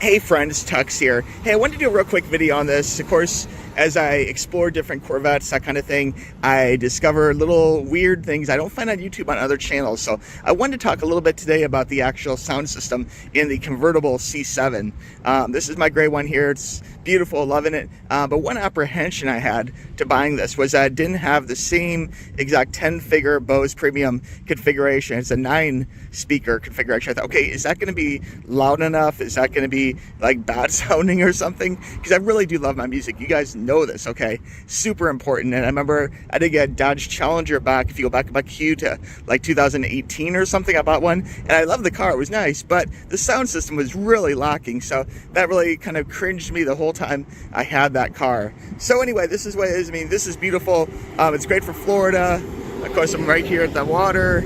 Hey friends, TUXX here. Hey, I wanted to do a real quick video on this. Of course, as I explore different Corvettes, that kind of thing, I discover little weird things I don't find on YouTube on other channels. So I wanted to talk a little bit today about the actual sound system in the convertible C7. This is my gray one here. It's beautiful, loving it. But one apprehension I had to buying this was that it didn't have the same exact 10-figure Bose Premium configuration. It's a 9-speaker configuration. I thought, okay, is that going to be loud enough? Is that going to be like bad sounding or something? Because I really do love my music. You guys know this, okay? Super important. And I remember I did get a Dodge Challenger back, if you go back about Q to like 2018 or something, I bought one, and I loved the car. It was nice, but the sound system was really lacking. So that really kind of cringed me the whole time I had that car. So anyway, this is what it is. I mean, this is beautiful. It's great for Florida. Of course, I'm right here at the water.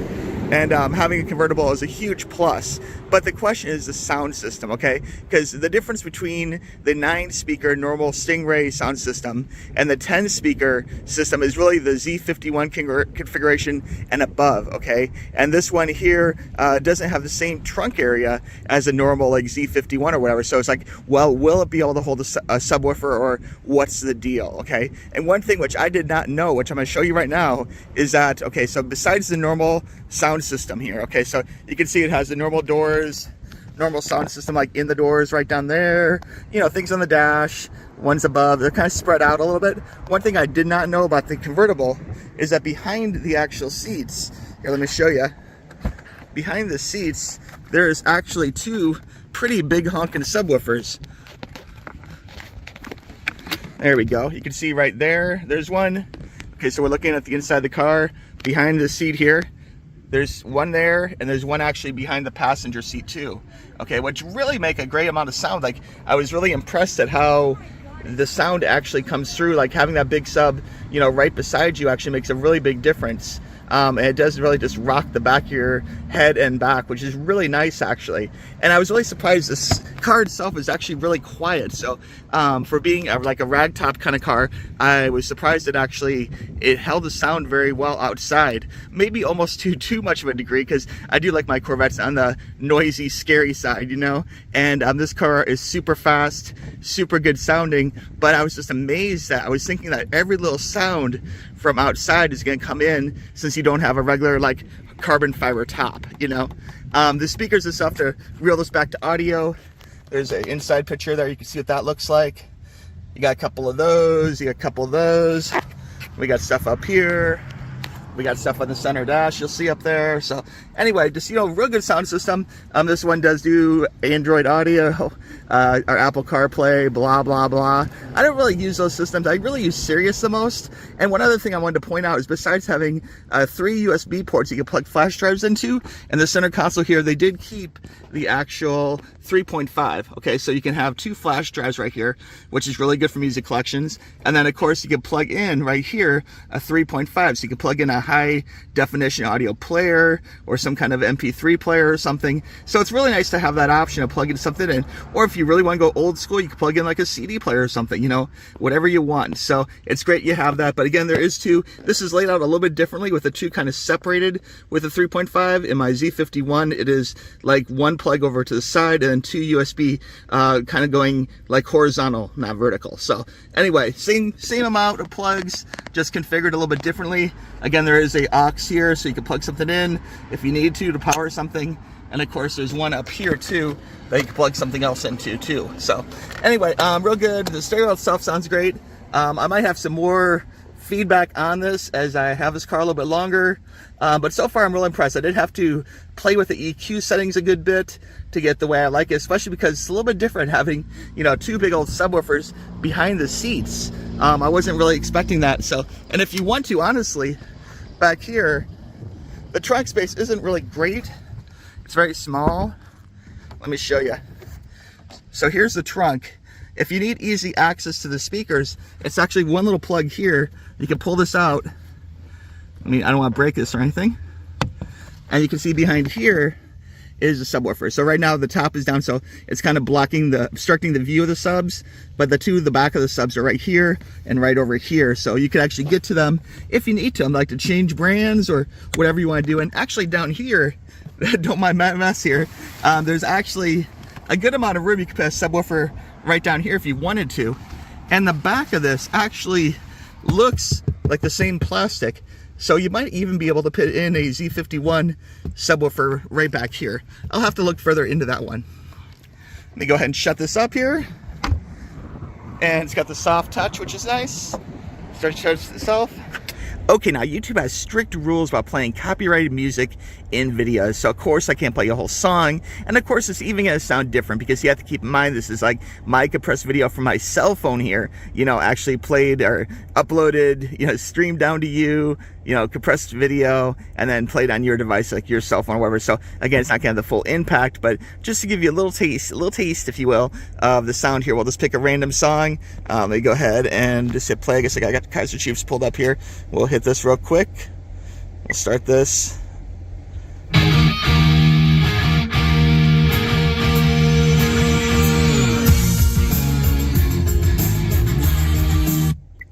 And having a convertible is a huge plus. But the question is the sound system, okay? Because the difference between the 9-speaker normal String Ray sound system and the 10-speaker system is really the Z51 configuration and above, okay? And this one here doesn't have the same trunk area as a normal like Z51 or whatever. So it's like, well, will it be able to hold a subwoofer, or what's the deal, okay? And one thing which I did not know, which I'm gonna show you right now, is that, okay, so besides the normal sound system here, okay, so you can see it has the normal doors, normal sound system like in the doors right down there, you know, things on the dash, ones above, they're kind of spread out a little bit. One thing I did not know about the convertible is that behind the actual seats, here, let me show you, behind the seats there's actually two pretty big honking subwoofers. There we go, you can see right there, there's one. Okay, so we're looking at the inside of the car. Behind the seat here, there's one there, and there's one actually behind the passenger seat too. Okay, which really make a great amount of sound. Like, I was really impressed at how the sound actually comes through. Like, having that big sub, you know, right beside you actually makes a really big difference. And it does really just rock the back of your head and back, which is really nice actually. And I was really surprised this car itself is actually really quiet. So for being like a ragtop kind of car, I was surprised that actually it held the sound very well outside. Maybe almost to too much of a degree, because I do like my Corvettes on the noisy, scary side, you know. And this car is super fast, super good sounding, but I was just amazed that I was thinking that every little sound from outside is going to come in, since you don't have a regular like carbon fiber top, you know. The speakers and stuff, to reel this back to audio, there's an inside picture there, you can see what that looks like. You got a couple of those, you got a couple of those, we got stuff up here, we got stuff on the center dash, you'll see up there. So anyway, just, you know, real good sound system. This one does do Android Audio, or Apple CarPlay, blah, blah, blah. I don't really use those systems. I really use Sirius the most. And one other thing I wanted to point out is, besides having 3 USB ports you can plug flash drives into, and the center console here, they did keep the actual 3.5. Okay, so you can have 2 flash drives right here, which is really good for music collections. And then of course you can plug in right here a 3.5, so you can plug in a high definition audio player or some kind of MP3 player or something. So it's really nice to have that option of plugging something in. Or if you really want to go old school, you can plug in like a CD player or something, you know, whatever you want. So it's great you have that. But again, there is 2. This is laid out a little bit differently, with the 2 kind of separated with the 3.5. In my Z51, it is like 1 plug over to the side and then 2 USB kind of going like horizontal, not vertical. So anyway, same amount of plugs, just configured a little bit differently. Again, there is a aux here, so you can plug something in if you need to power something. And of course, there's one up here too that you can plug something else into too. So anyway, real good. The stereo itself sounds great. I might have some more feedback on this as I have this car a little bit longer, but so far I'm really impressed. I did have to play with the EQ settings a good bit to get the way I like it, especially because it's a little bit different having, you know, 2 big old subwoofers behind the seats. I wasn't really expecting that. So, and if you want to, honestly, back here, the trunk space isn't really great. It's very small. Let me show you. So here's the trunk. If you need easy access to the speakers, it's actually one little plug here. You can pull this out. I mean, I don't want to break this or anything. And you can see behind here is a subwoofer. So right now the top is down, so it's kind of obstructing the view of the subs, but the back of the subs are right here and right over here. So you can actually get to them if you need to, like to change brands or whatever you want to do. And actually down here, don't mind my mess here, there's actually a good amount of room. You could put a subwoofer right down here if you wanted to. And the back of this actually looks like the same plastic. So you might even be able to put in a Z51 subwoofer right back here. I'll have to look further into that one. Let me go ahead and shut this up here. And it's got the soft touch, which is nice. Start to charge itself. Okay, now YouTube has strict rules about playing copyrighted music in videos. So of course I can't play a whole song. And of course it's even gonna sound different because you have to keep in mind this is like my compressed video from my cell phone here, you know, actually played or uploaded, you know, streamed down to you, you know, compressed video, and then played on your device, like your cell phone or whatever. So again, it's not gonna have the full impact, but just to give you a little taste, if you will, of the sound here, we'll just pick a random song. Let me go ahead and just hit play. I guess I got Kaiser Chiefs pulled up here. We'll hit this real quick. We'll start this.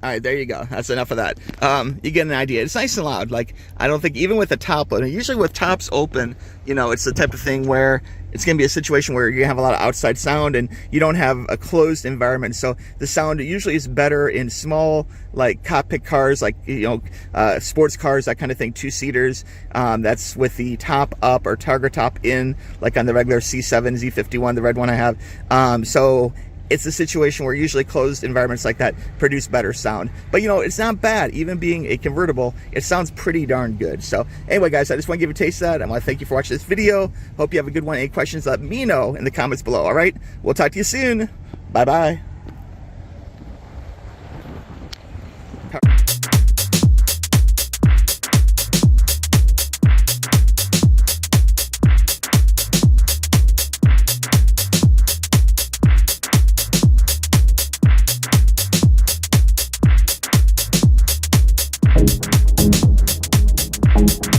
All right, there you go. That's enough of that. You get an idea. It's nice and loud. Like, I don't think, even with the top open, usually with tops open, you know, it's the type of thing where it's going to be a situation where you have a lot of outside sound and you don't have a closed environment. So the sound usually is better in small, like cockpit cars, like, you know, sports cars, that kind of thing, two-seaters. That's with the top up or Targa top in, like on the regular C7, Z51, the red one I have. So it's a situation where usually closed environments like that produce better sound. But you know, it's not bad. Even being a convertible, it sounds pretty darn good. So anyway, guys, I just want to give you a taste of that. I want to thank you for watching this video. Hope you have a good one. Any questions, let me know in the comments below. All right, we'll talk to you soon. Bye-bye. Thank you.